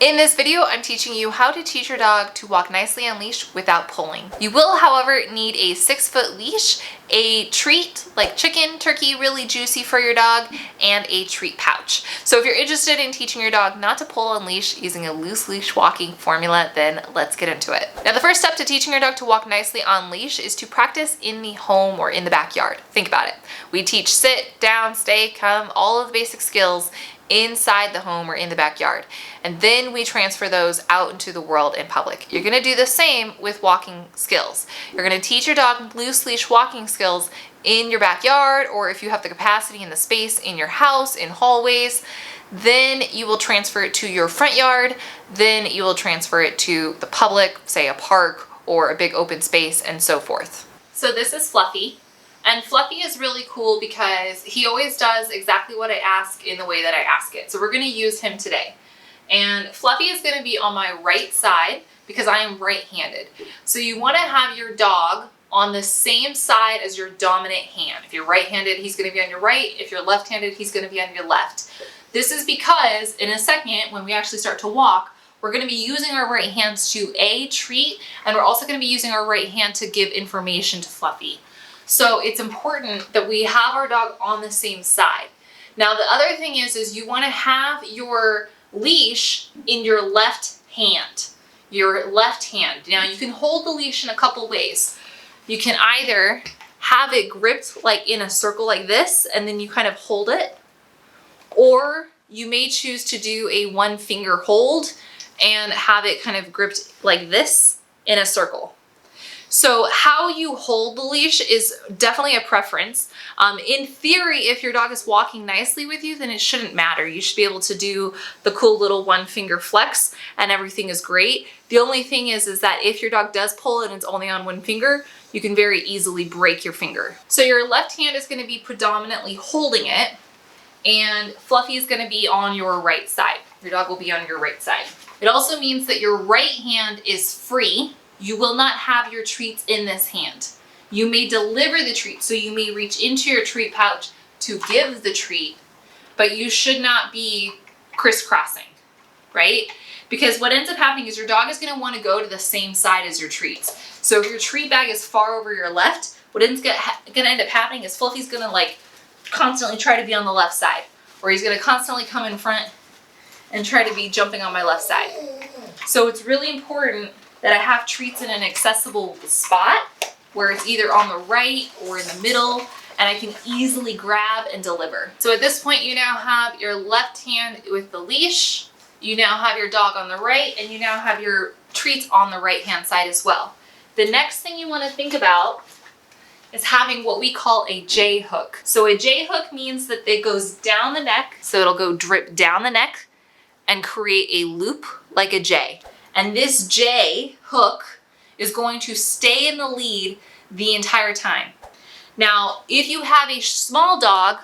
In this video, I'm teaching you how to teach your dog to walk nicely on leash without pulling. You will, however, need a 6-foot leash, a treat like chicken, turkey, really juicy for your dog, and a treat pouch. So if you're interested in teaching your dog not to pull on leash using a loose leash walking formula, then let's get into it. Now, the first step to teaching your dog to walk nicely on leash is to practice in the home or in the backyard. Think about it. We teach sit, down, stay, come, all of the basic skills inside the home or in the backyard. And then we transfer those out into the world in public. You're gonna do the same with walking skills. You're gonna teach your dog loose leash walking skills in your backyard, or if you have the capacity and the space in your house, in hallways, then you will transfer it to your front yard, then you will transfer it to the public, say a park or a big open space, and so forth. So this is Fluffy. And Fluffy is really cool because he always does exactly what I ask in the way that I ask it. So we're gonna use him today. And Fluffy is gonna be on my right side because I am right-handed. So you wanna have your dog on the same side as your dominant hand. If you're right-handed, he's gonna be on your right. If you're left-handed, he's gonna be on your left. This is because in a second, when we actually start to walk, we're gonna be using our right hands to treat, and we're also gonna be using our right hand to give information to Fluffy. So it's important that we have our dog on the same side. Now, the other thing is you want to have your leash in your left hand. Your left hand. Now, you can hold the leash in a couple ways. You can either have it gripped like in a circle like this, and then you kind of hold it, or you may choose to do a one-finger hold and have it kind of gripped like this in a circle. So how you hold the leash is definitely a preference. In theory, if your dog is walking nicely with you, then it shouldn't matter. You should be able to do the cool little one-finger flex and everything is great. The only thing is that if your dog does pull and it's only on one finger, you can very easily break your finger. So your left hand is going to be predominantly holding it, and Fluffy is going to be on your right side. Your dog will be on your right side. It also means that your right hand is free. You will not have your treats in this hand. You may deliver the treat, so you may reach into your treat pouch to give the treat, but you should not be crisscrossing, right? Because what ends up happening is your dog is gonna wanna go to the same side as your treats. So if your treat bag is far over your left, what ends gonna end up happening is Fluffy's gonna like constantly try to be on the left side, or he's gonna constantly come in front and try to be jumping on my left side. So it's really important that I have treats in an accessible spot where it's either on the right or in the middle, and I can easily grab and deliver. So at this point, you now have your left hand with the leash, you now have your dog on the right, and you now have your treats on the right-hand side as well. The next thing you wanna think about is having what we call a J hook. So a J hook means that it goes down the neck, so it'll go drip down the neck and create a loop like a J. And this J hook is going to stay in the lead the entire time. Now, if you have a small dog,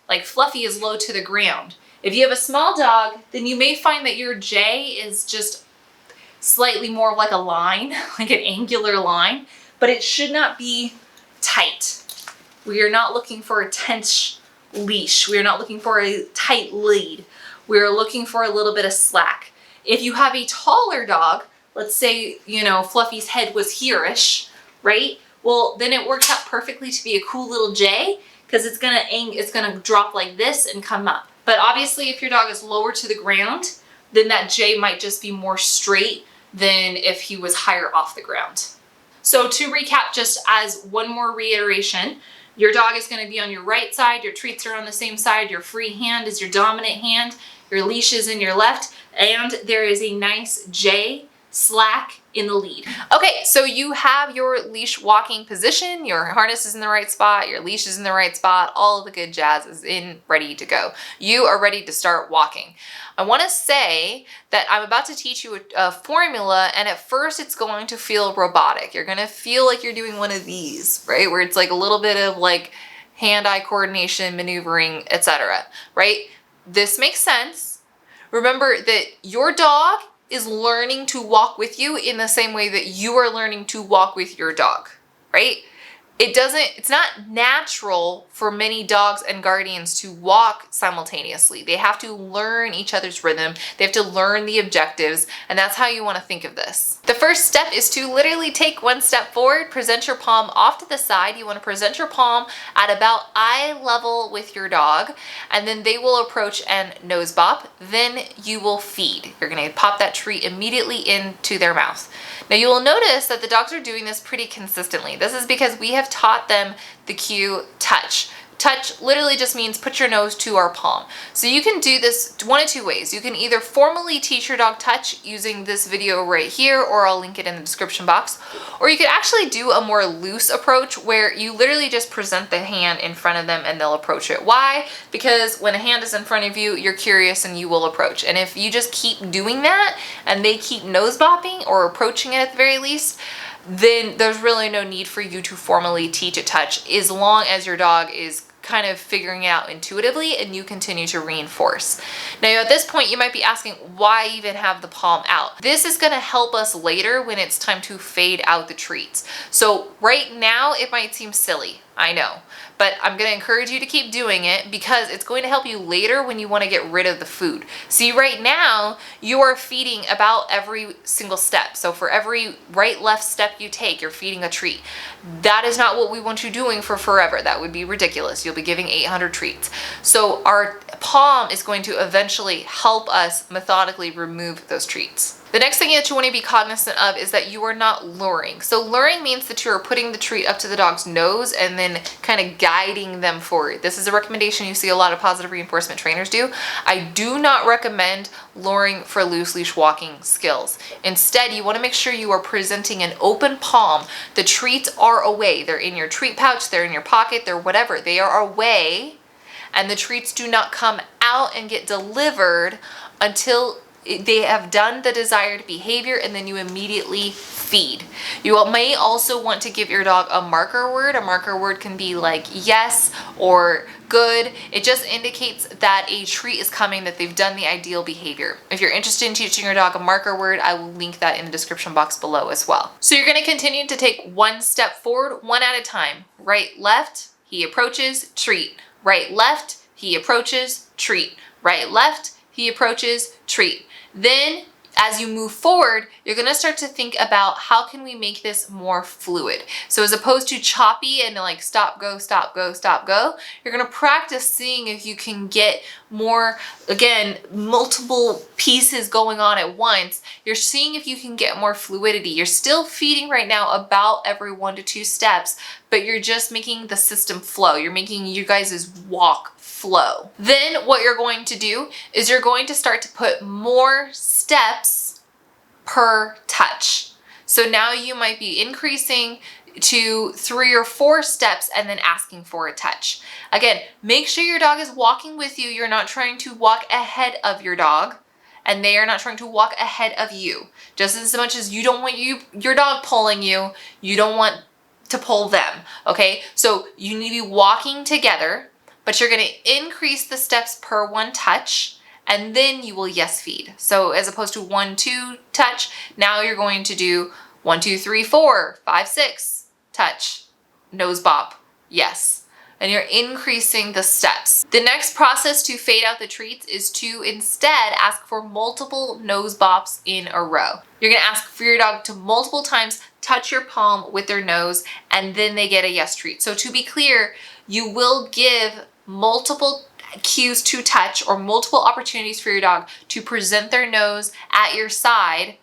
like Fluffy is low to the ground, if you have a small dog, then you may find that your J is just slightly more like a line, like an angular line, but it should not be tight. We are not looking for a tense leash. We are not looking for a tight lead. We are looking for a little bit of slack. If you have a taller dog, let's say, you know, Fluffy's head was here-ish, right? Well, then it works out perfectly to be a cool little J, because it's gonna drop like this and come up. But obviously, if your dog is lower to the ground, then that J might just be more straight than if he was higher off the ground. So to recap, just as one more reiteration, your dog is gonna be on your right side, your treats are on the same side, your free hand is your dominant hand, your leash is in your left, and there is a nice J slack in the lead. Okay, so you have your leash walking position, your harness is in the right spot, your leash is in the right spot, all of the good jazz is in, ready to go. You are ready to start walking. I wanna say that I'm about to teach you a formula, and at first it's going to feel robotic. You're gonna feel like you're doing one of these, right? Where it's like a little bit of like hand-eye coordination, maneuvering, etc., right? This makes sense. Remember that your dog is learning to walk with you in the same way that you are learning to walk with your dog, right? It's not natural for many dogs and guardians to walk simultaneously. They have to learn each other's rhythm. They have to learn the objectives, and that's how you want to think of this. The first step is to literally take one step forward, present your palm off to the side. You want to present your palm at about eye level with your dog, and then they will approach and nose bop. Then you will feed. You're going to pop that treat immediately into their mouth. Now you will notice that the dogs are doing this pretty consistently. This is because we have taught them the cue touch. Touch literally just means put your nose to our palm. So you can do this one of two ways. You can either formally teach your dog touch using this video right here, or I'll link it in the description box, or you could actually do a more loose approach where you literally just present the hand in front of them and they'll approach it. Why? Because when a hand is in front of you, you're curious and you will approach. And if you just keep doing that and they keep nose bopping or approaching it at the very least, then there's really no need for you to formally teach a touch, as long as your dog is kind of figuring it out intuitively and you continue to reinforce. Now at this point you might be asking, why even have the palm out? This is going to help us later when it's time to fade out the treats. So right now it might seem silly, I know, but I'm going to encourage you to keep doing it because it's going to help you later when you want to get rid of the food. See, right now you are feeding about every single step. So for every right left step you take, you're feeding a treat. That is not what we want you doing for forever. That would be ridiculous. You'll be giving 800 treats. So our palm is going to eventually help us methodically remove those treats. The next thing that you want to be cognizant of is that you are not luring. So luring means that you are putting the treat up to the dog's nose and then kind of guiding them forward. This is a recommendation you see a lot of positive reinforcement trainers do. I do not recommend luring for loose leash walking skills. Instead, you want to make sure you are presenting an open palm. The treats are away. They're in your treat pouch, they're in your pocket, they're whatever. They are away, and the treats do not come out and get delivered until they have done the desired behavior, and then you immediately feed. You may also want to give your dog a marker word. A marker word can be like yes or good. It just indicates that a treat is coming, that they've done the ideal behavior. If you're interested in teaching your dog a marker word, I will link that in the description box below as well. So you're going to continue to take one step forward, one at a time. Right, left, he approaches, treat. Right, left, he approaches, treat. Right, left, he approaches, treat. Then as you move forward, you're going to start to think about how can we make this more fluid. So as opposed to choppy and like stop, go, stop, go, stop, go, you're going to practice seeing if you can get more, again, multiple pieces going on at once. You're seeing if you can get more fluidity. You're still feeding right now about every 1 to 2 steps, but you're just making the system flow. You're making you guys' walk flow. Then what you're going to do is you're going to start to put more steps per touch. So now you might be increasing to 3 or 4 steps and then asking for a touch. Again, make sure your dog is walking with you. You're not trying to walk ahead of your dog, and they are not trying to walk ahead of you. Just as much as you don't want your dog pulling you, you don't want to pull them, okay? So you need to be walking together, but you're going to increase the steps per 1 touch, and then you will yes feed. So as opposed to 1, 2 touch, now you're going to do 1, 2, 3, 4, 5, 6 touch, nose bop, yes. And you're increasing the steps. The next process to fade out the treats is to instead ask for multiple nose bops in a row. You're going to ask for your dog to multiple times touch your palm with their nose, and then they get a yes treat. So to be clear, you will give multiple cues to touch or multiple opportunities for your dog to present their nose at your side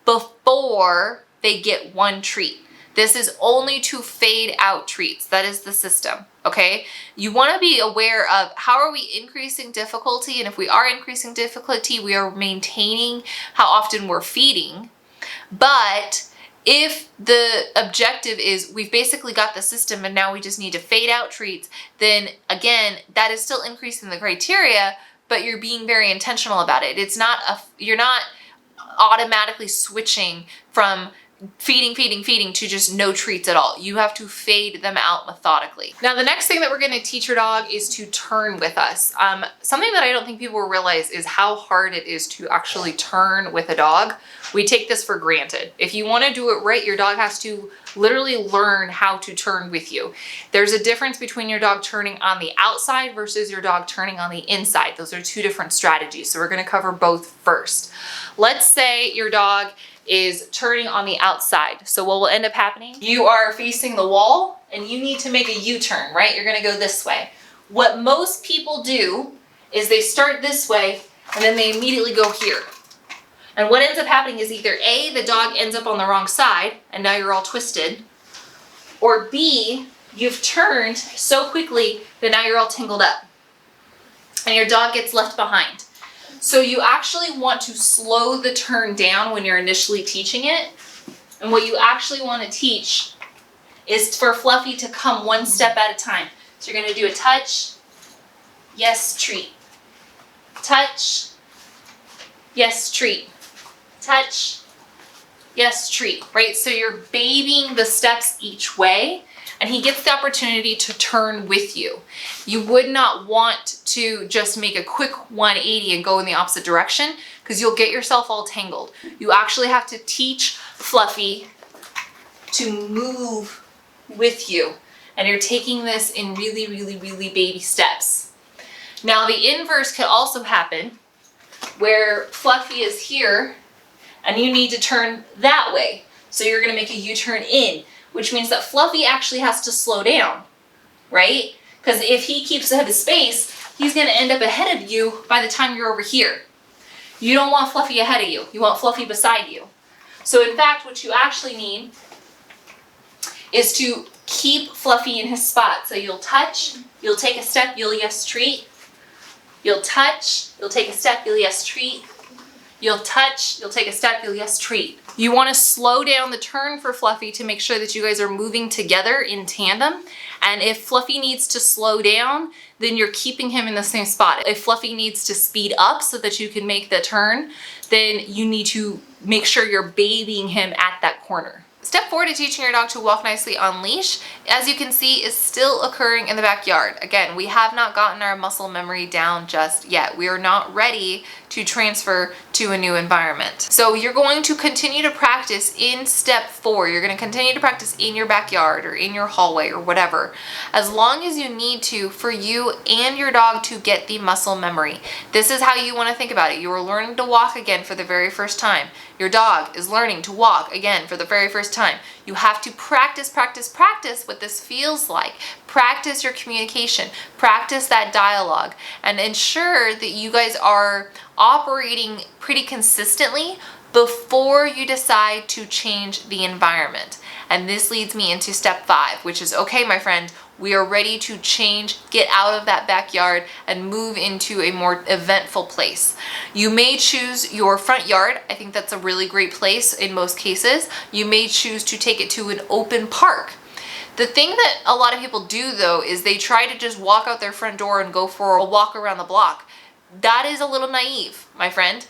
before they get 1 treat. This is only to fade out treats. That is the system, okay? You want to be aware of how are we increasing difficulty, and if we are increasing difficulty, we are maintaining how often we're feeding. But if the objective is we've basically got the system and now we just need to fade out treats, then again, that is still increasing the criteria, but you're being very intentional about it. It's not you're not automatically switching from feeding to just no treats at all. You have to fade them out methodically. Now, the next thing that we're gonna teach your dog is to turn with us. Something that I don't think people realize is how hard it is to actually turn with a dog. We take this for granted. If you wanna do it right, your dog has to literally learn how to turn with you. There's a difference between your dog turning on the outside versus your dog turning on the inside. Those are two different strategies. So we're gonna cover both first. Let's say your dog is turning on the outside. So what will end up happening, you are facing the wall and you need to make a U-turn, right? You're gonna go this way. What most people do is they start this way and then they immediately go here. And what ends up happening is either A, the dog ends up on the wrong side and now you're all twisted, or B, you've turned so quickly that now you're all tangled up and your dog gets left behind. So you actually want to slow the turn down when you're initially teaching it. And what you actually want to teach is for Fluffy to come one step at a time. So you're going to do a touch, yes, treat. Touch, yes, treat. Touch, yes, treat, right? So you're babying the steps each way and he gets the opportunity to turn with you. You would not want to just make a quick 180 and go in the opposite direction because you'll get yourself all tangled. You actually have to teach Fluffy to move with you. And you're taking this in really, really, really baby steps. Now the inverse could also happen where Fluffy is here and you need to turn that way. So you're gonna make a U-turn in, which means that Fluffy actually has to slow down, right? Because if he keeps ahead of space, he's gonna end up ahead of you by the time you're over here. You don't want Fluffy ahead of you. You want Fluffy beside you. So in fact, what you actually need is to keep Fluffy in his spot. So you'll touch, you'll take a step, you'll yes treat. You'll touch, you'll take a step, you'll yes treat. You'll touch, you'll take a step, you'll yes treat. You want to slow down the turn for Fluffy to make sure that you guys are moving together in tandem. And if Fluffy needs to slow down, then you're keeping him in the same spot. If Fluffy needs to speed up so that you can make the turn, then you need to make sure you're babying him at that corner. Step 4 to teaching your dog to walk nicely on leash, as you can see, is still occurring in the backyard. Again, we have not gotten our muscle memory down just yet. We are not ready to transfer to a new environment. So you're going to continue to practice in step 4. You're going to continue to practice in your backyard or in your hallway or whatever, as long as you need to for you and your dog to get the muscle memory. This is how you want to think about it. You are learning to walk again for the very first time. Your dog is learning to walk again for the very first time. You have to practice what this feels like. Practice your communication, practice that dialogue, and ensure that you guys are operating pretty consistently before you decide to change the environment. And this leads me into step 5, which is, okay, my friend, we are ready to change, get out of that backyard and move into a more eventful place. You may choose your front yard. I think that's a really great place in most cases. You may choose to take it to an open park. The thing that a lot of people do though is they try to just walk out their front door and go for a walk around the block. That is a little naive, my friend.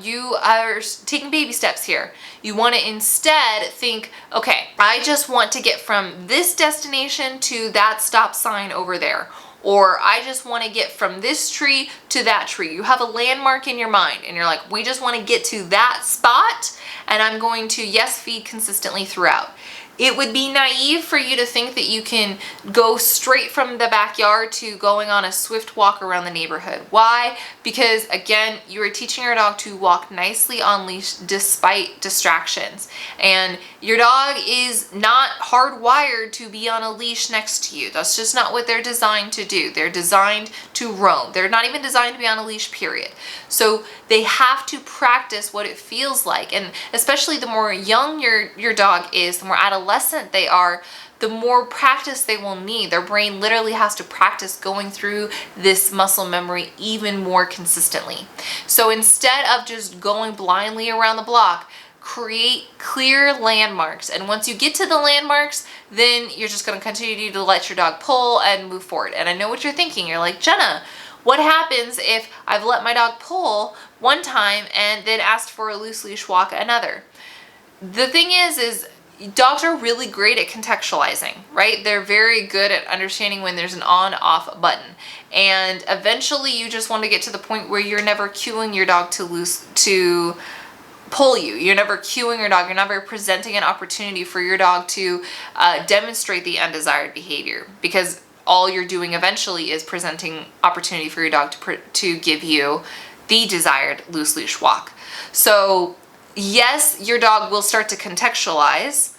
You are taking baby steps here. You want to instead think, okay, I just want to get from this destination to that stop sign over there. Or I just want to get from this tree to that tree. You have a landmark in your mind and you're like, we just want to get to that spot and I'm going to yes feed consistently throughout. It would be naive for you to think that you can go straight from the backyard to going on a swift walk around the neighborhood. Why? Because again, you are teaching your dog to walk nicely on leash despite distractions. And your dog is not hardwired to be on a leash next to you. That's just not what they're designed to do. They're designed to roam. They're not even designed to be on a leash, period. So they have to practice what it feels like. And especially the more young your dog is, the more adolescent they are, the more practice they will need. Their brain literally has to practice going through this muscle memory even more consistently. So instead of just going blindly around the block, create clear landmarks. And once you get to the landmarks, then you're just going to continue to let your dog pull and move forward. And I know what you're thinking. You're like, Jenna, what happens if I've let my dog pull one time and then asked for a loose leash walk another? the thing is dogs are really great at contextualizing, right? They're very good at understanding when there's an on-off button. And eventually you just want to get to the point where you're never cueing your dog to pull you. You're never cueing your dog. You're never presenting an opportunity for your dog to demonstrate the undesired behavior, because all you're doing eventually is presenting opportunity for your dog to give you the desired loose leash walk. So yes, your dog will start to contextualize,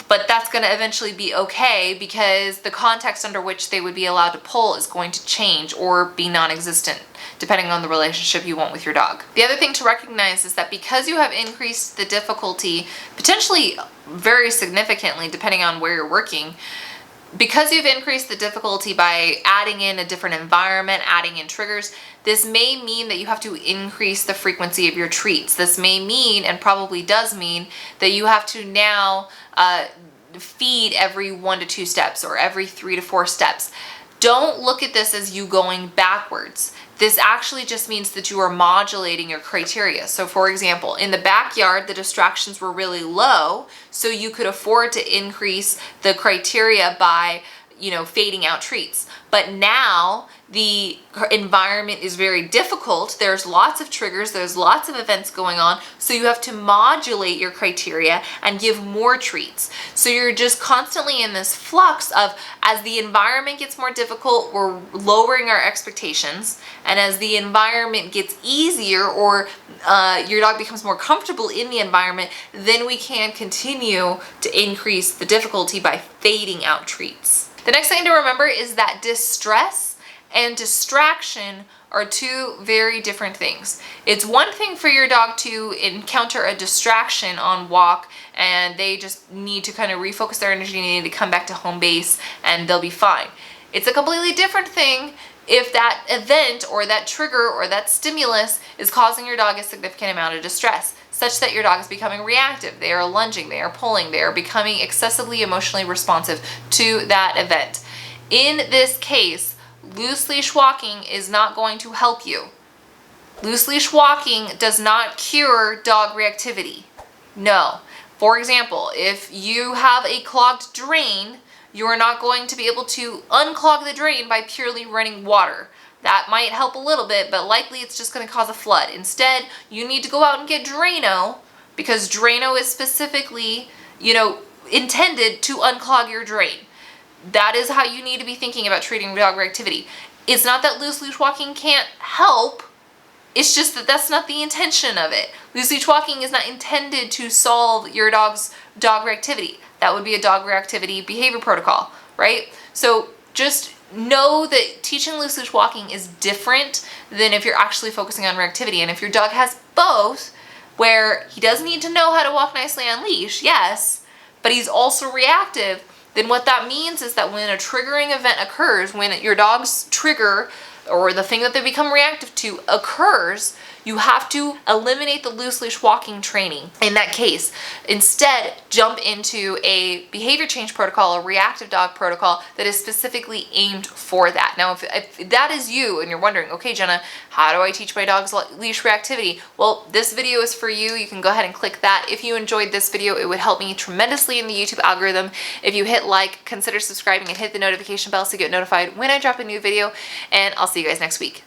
but that's going to eventually be okay, because the context under which they would be allowed to pull is going to change or be non-existent, depending on the relationship you want with your dog. The other thing to recognize is that because you have increased the difficulty, potentially very significantly depending on where you're working, because you've increased the difficulty by adding in a different environment, adding in triggers, this may mean that you have to increase the frequency of your treats. This may mean, and probably does mean, that you have to now feed every 1 to 2 steps or every 3 to 4 steps. Don't look at this as you going backwards. This actually just means that you are modulating your criteria. So for example, in the backyard, the distractions were really low, so you could afford to increase the criteria by, fading out treats. But now the environment is very difficult. There's lots of triggers, there's lots of events going on, so you have to modulate your criteria and give more treats. So you're just constantly in this flux of, as the environment gets more difficult, we're lowering our expectations, and as the environment gets easier, or your dog becomes more comfortable in the environment, then we can continue to increase the difficulty by fading out treats. The next thing to remember is that distress and distraction are 2 very different things. It's one thing for your dog to encounter a distraction on walk and they just need to kind of refocus their energy and need to come back to home base and they'll be fine. It's a completely different thing if that event or that trigger or that stimulus is causing your dog a significant amount of distress, such that your dog is becoming reactive. They are lunging, they are pulling, they are becoming excessively emotionally responsive to that event. In this case, loose leash walking is not going to help you. Loose leash walking does not cure dog reactivity. No. For example, if you have a clogged drain, you are not going to be able to unclog the drain by purely running water. That might help a little bit, but likely it's just going to cause a flood. Instead, you need to go out and get Drano, because Drano is specifically, intended to unclog your drain. That is how you need to be thinking about treating dog reactivity. It's not that loose leash walking can't help. It's just that that's not the intention of it. Loose leash walking is not intended to solve your dog's dog reactivity. That would be a dog reactivity behavior protocol, right? So just know that teaching loose leash walking is different than if you're actually focusing on reactivity. And if your dog has both, where he does need to know how to walk nicely on leash, yes, but he's also reactive, then what that means is that when a triggering event occurs, when your dog's trigger or the thing that they become reactive to occurs, you have to eliminate the loose leash walking training in that case. Instead, jump into a behavior change protocol, a reactive dog protocol that is specifically aimed for that. Now, if that is you and you're wondering, okay, Jenna, how do I teach my dog's leash reactivity? Well, this video is for you. You can go ahead and click that. If you enjoyed this video, it would help me tremendously in the YouTube algorithm. If you hit like, consider subscribing and hit the notification bell so you get notified when I drop a new video, and I'll see you guys next week.